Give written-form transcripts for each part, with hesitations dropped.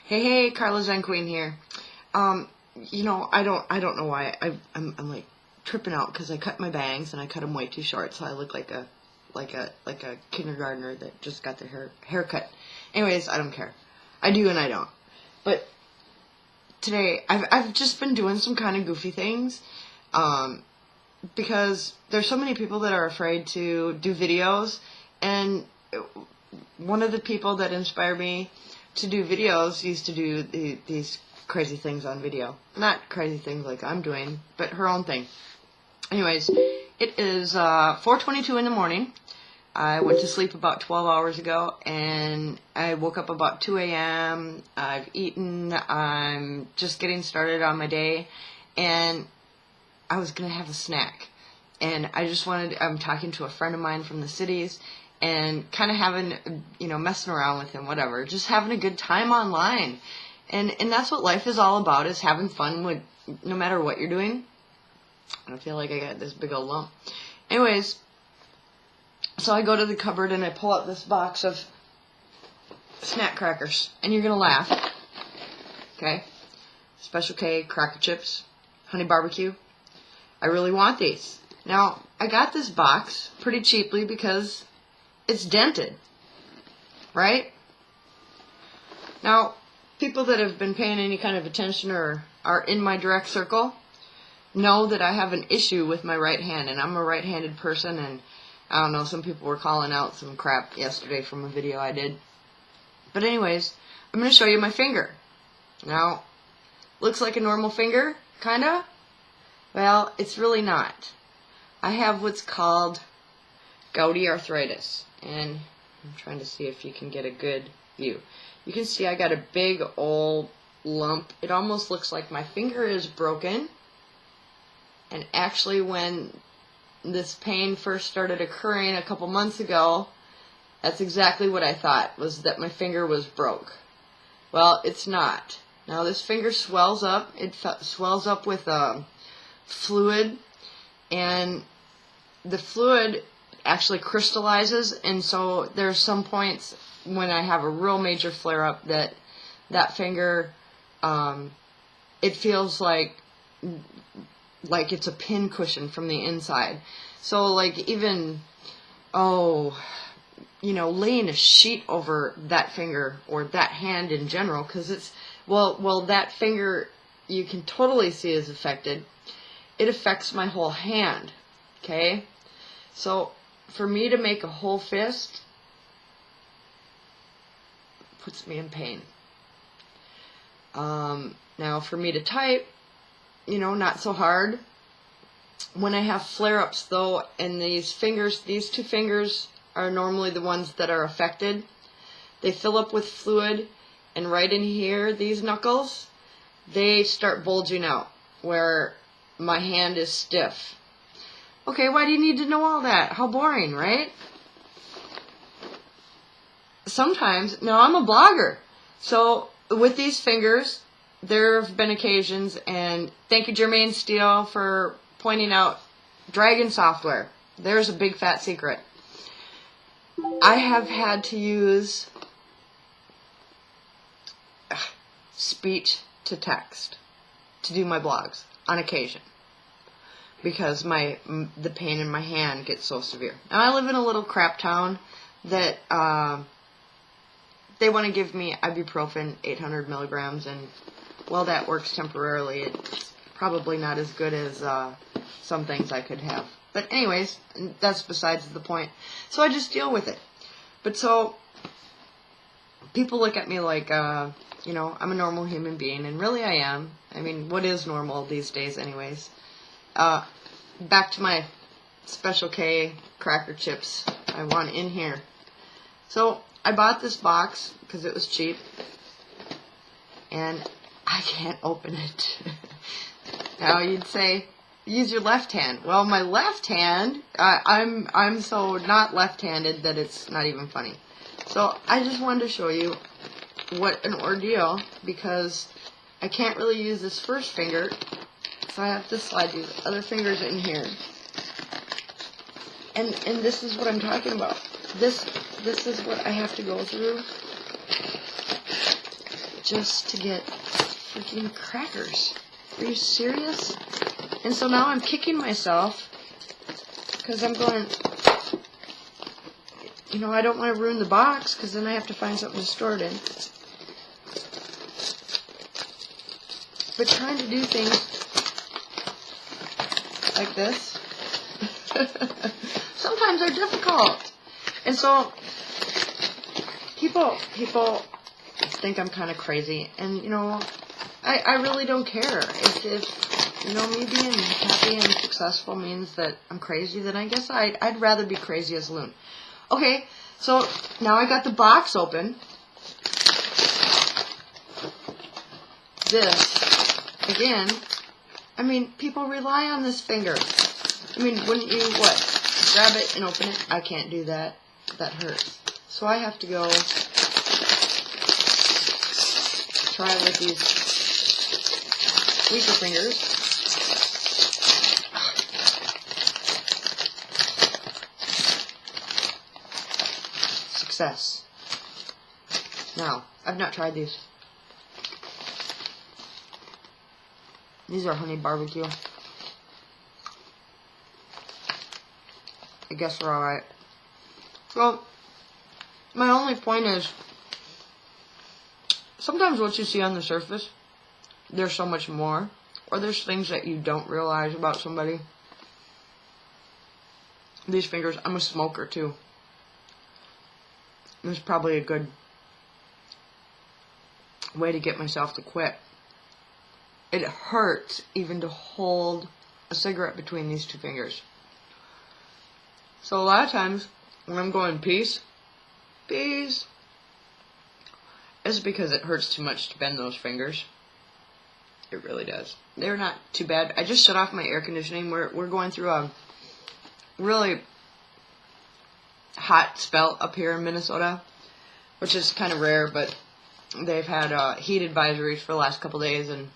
Hey, Carla Zen Queen here. I don't know why I'm like tripping out because I cut my bangs and I cut them way too short, so I look like a kindergartner that just got their haircut. Anyways, I don't care. I do and I don't. But today I've just been doing some kind of goofy things, because there's so many people that are afraid to do videos, and one of the people that inspired me to do videos used to do these crazy things on video. Not crazy things like I'm doing, but her own thing. Anyways, it is 4:22 in the morning. I went to sleep about 12 hours ago, and I woke up about 2 a.m. I've eaten. I'm just getting started on my day, and I was going to have a snack. And I'm talking to a friend of mine from the cities, and kind of having, messing around with him, whatever. Just having a good time online. And that's what life is all about, is having fun with, no matter what you're doing. I don't feel like I got this big old lump. Anyways, so I go to the cupboard and I pull out this box of snack crackers. And you're going to laugh. Okay? Special K, cracker chips, honey barbecue. I really want these. Now, I got this box pretty cheaply because it's dented. Right? Now, people that have been paying any kind of attention or are in my direct circle know that I have an issue with my right hand, and I'm a right-handed person, and I don't know, some people were calling out some crap yesterday from a video I did. But anyways, I'm going to show you my finger. Now, looks like a normal finger, kinda. Well, it's really not. I have what's called gouty arthritis, and I'm trying to see if you can get a good view. You can see I got a big old lump. It almost looks like my finger is broken. And actually, when this pain first started occurring a couple months ago, that's exactly what I thought, was that my finger was broke. Well, it's not. Now this finger swells up. It swells up with fluid, and the fluid actually crystallizes, and so there's some points when I have a real major flare-up that finger, it feels like it's a pin cushion from the inside. So like even, laying a sheet over that finger or that hand in general, because it's, well, that finger you can totally see is affected. It affects my whole hand, okay? So for me to make a whole fist puts me in pain. Now for me to type, not so hard. When I have flare-ups though, and these two fingers are normally the ones that are affected, they fill up with fluid, and right in here, these knuckles, they start bulging out where my hand is stiff. Okay, why do you need to know all that? How boring, right? Sometimes, now I'm a blogger, so with these fingers, there have been occasions, and thank you Jermaine Steele for pointing out Dragon software. There's a big fat secret. I have had to use speech to text to do my blogs on occasion, because the pain in my hand gets so severe. Now I live in a little crap town that they want to give me ibuprofen 800 milligrams, and well, that works temporarily. It's probably not as good as some things I could have. But anyways, that's besides the point. So I just deal with it. But so people look at me like, I'm a normal human being, and really I am. I mean, what is normal these days anyways? Back to my Special K cracker chips I want in here. So I bought this box because it was cheap, and I can't open it. Now you'd say, use your left hand. Well, my left hand, I'm so not left-handed that it's not even funny. So I just wanted to show you what an ordeal, because I can't really use this first finger, so I have to slide these other fingers in here. And this is what I'm talking about. This is what I have to go through just to get freaking crackers. Are you serious? And so now I'm kicking myself because I'm going, you know, I don't want to ruin the box because then I have to find something to store it in. But trying to do things like this sometimes are difficult. And so people think I'm kind of crazy, and you know, I really don't care. If you know, me being happy and successful means that I'm crazy, then I guess I'd rather be crazy as loon. Okay, so now I got the box open. This, again, I mean, people rely on this finger. I mean, wouldn't you, what, grab it and open it? I can't do that. That hurts. So I have to go try with these weaker fingers. Success. Now, I've not tried these. These are honey barbecue. I guess they're alright. Well, my only point is, sometimes what you see on the surface, there's so much more. Or there's things that you don't realize about somebody. These fingers, I'm a smoker too. It's probably a good way to get myself to quit. It hurts even to hold a cigarette between these two fingers. So a lot of times when I'm going peace, it's because it hurts too much to bend those fingers. It really does. They're not too bad. I just shut off my air conditioning. We're going through a really hot spell up here in Minnesota, which is kind of rare, but they've had heat advisories for the last couple days, and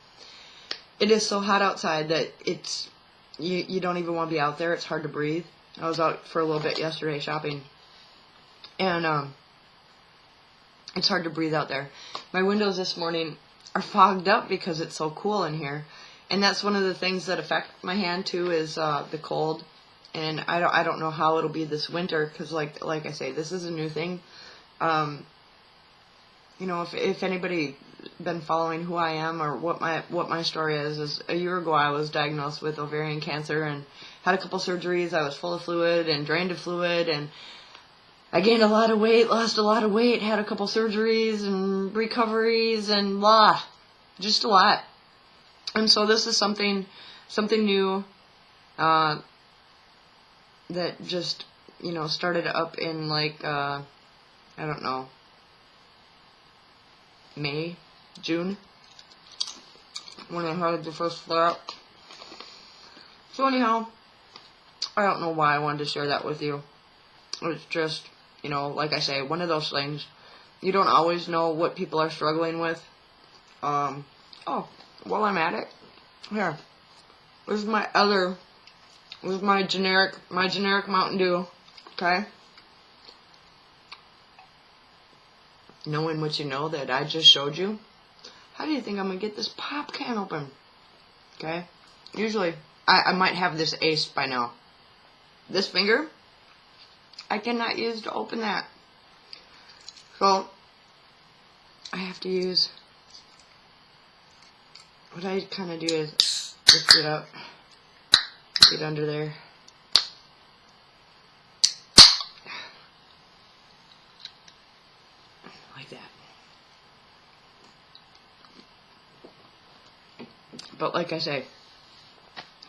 it is so hot outside that it's you don't even want to be out there. It's hard to breathe. I was out for a little bit yesterday shopping, and it's hard to breathe out there. My windows this morning are fogged up because it's so cool in here, and that's one of the things that affect my hand too, is the cold. And I don't know how it'll be this winter, because like I say, this is a new thing. You know, if anybody been following who I am or what my story is a year ago I was diagnosed with ovarian cancer and had a couple surgeries. I was full of fluid and drained of fluid, and I gained a lot of weight, lost a lot of weight, had a couple surgeries and recoveries, and just a lot. And so this is something new that just, you know, started up in like I don't know, May, June, when I had the first flare-up. So anyhow, I don't know why I wanted to share that with you. It's just, you know, like I say, one of those things. You don't always know what people are struggling with. Oh, while I'm at it, here, this is my generic Mountain Dew, okay? Knowing what you know that I just showed you, how do you think I'm going to get this pop can open? Okay? Usually, I might have this aced by now. This finger, I cannot use to open that. So, I have to use, what I kind of do is lift it up, get under there. Like that. But like I say,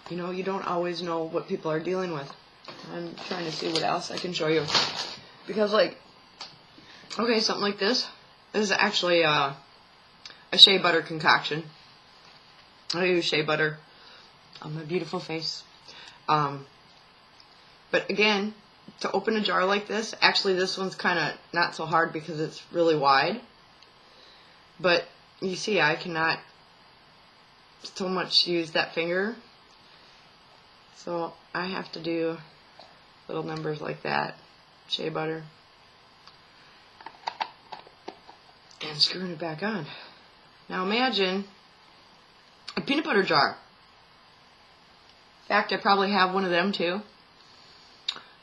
you know, you don't always know what people are dealing with. I'm trying to see what else I can show you. Because like, okay, something like this. This is actually a shea butter concoction. I use shea butter on my beautiful face. But again, to open a jar like this, actually this one's kind of not so hard because it's really wide. But you see, I cannot so much use that finger. So I have to do little numbers like that. Shea butter. And screwing it back on. Now imagine a peanut butter jar. In fact, I probably have one of them too.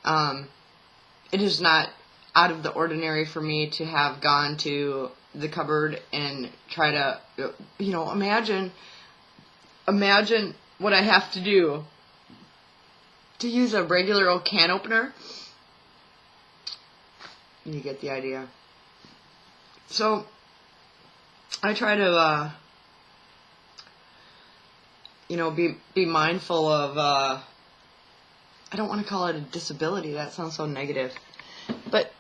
It is not out of the ordinary for me to have gone to the cupboard and try to, imagine what I have to do to use a regular old can opener. You get the idea. So I try to, be mindful of, I don't want to call it a disability. That sounds so negative. But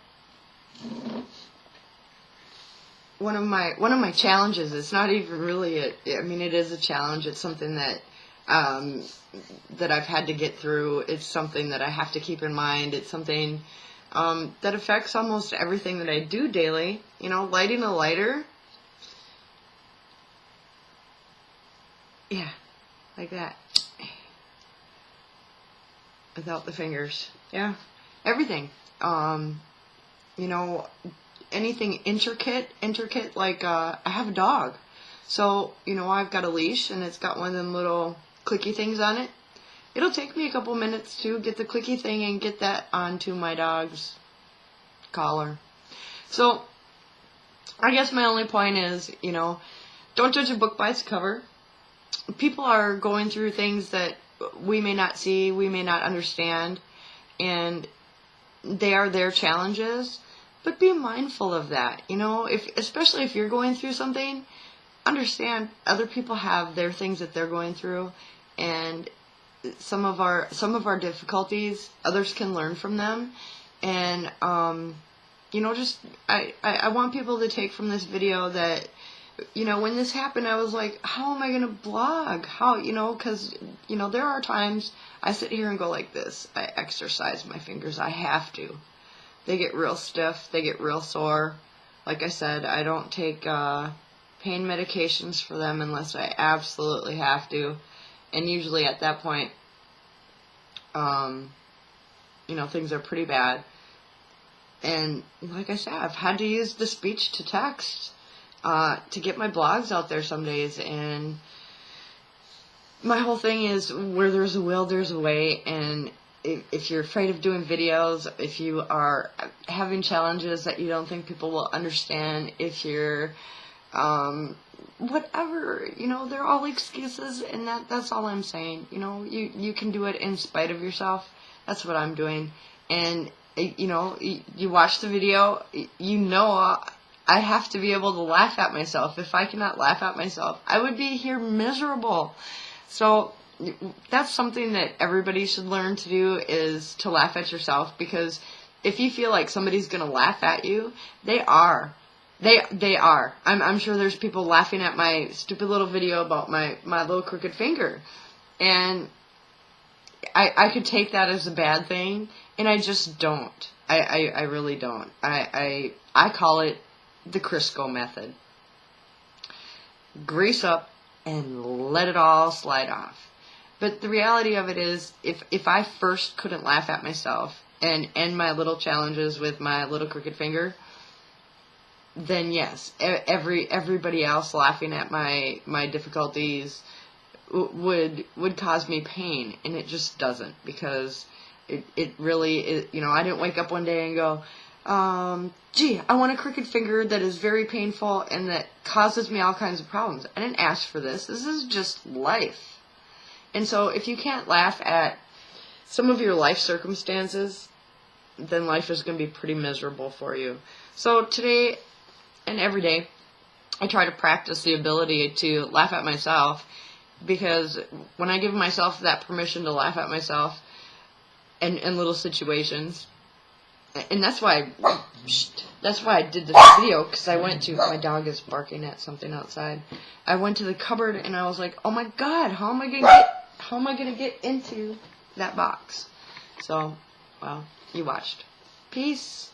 one of my challenges, it's not even really it is a challenge. It's something that that I've had to get through. It's something that I have to keep in mind. It's something that affects almost everything that I do daily. Lighting a lighter. Yeah, like that. Without the fingers. Yeah, everything. Anything intricate, like, I have a dog. So, I've got a leash and it's got one of them little clicky things on it. It'll take me a couple minutes to get the clicky thing and get that onto my dog's collar. So, I guess my only point is, don't judge a book by its cover. People are going through things that we may not see, we may not understand, and they are their challenges, but be mindful of that. Especially if you're going through something, understand other people have their things that they're going through, and some of our difficulties, others can learn from them. And I want people to take from this video that, when this happened, I was like, how am I going to blog? How, because, there are times I sit here and go like this. I exercise my fingers. I have to. They get real stiff. They get real sore. Like I said, I don't take pain medications for them unless I absolutely have to. And usually at that point, things are pretty bad. And like I said, I've had to use the speech to text to get my blogs out there some days. And my whole thing is, where there's a will, there's a way. And if you're afraid of doing videos, if you are having challenges that you don't think people will understand, if you're whatever, they're all excuses, and that's all I'm saying. You can do it in spite of yourself. That's what I'm doing. And you watch the video, I have to be able to laugh at myself. If I cannot laugh at myself, I would be here miserable. So that's something that everybody should learn to do, is to laugh at yourself, because if you feel like somebody's going to laugh at you, they are. They are. I'm sure there's people laughing at my stupid little video about my little crooked finger. And I could take that as a bad thing, and I just don't. I really don't. I call it the Crisco Method. Grease up and let it all slide off. But the reality of it is, if I first couldn't laugh at myself and end my little challenges with my little crooked finger, then yes, everybody else laughing at my difficulties would cause me pain, and it just doesn't, because it really is, I didn't wake up one day and go, gee, I want a crooked finger that is very painful and that causes me all kinds of problems. I didn't ask for this. This is just life. And so if you can't laugh at some of your life circumstances, then life is going to be pretty miserable for you. So today and every day, I try to practice the ability to laugh at myself, because when I give myself that permission to laugh at myself in little situations, and that's why I did this video, because I went to, my dog is barking at something outside. I went to the cupboard and I was like, oh my God, how am I gonna get into that box? So, well, you watched. Peace.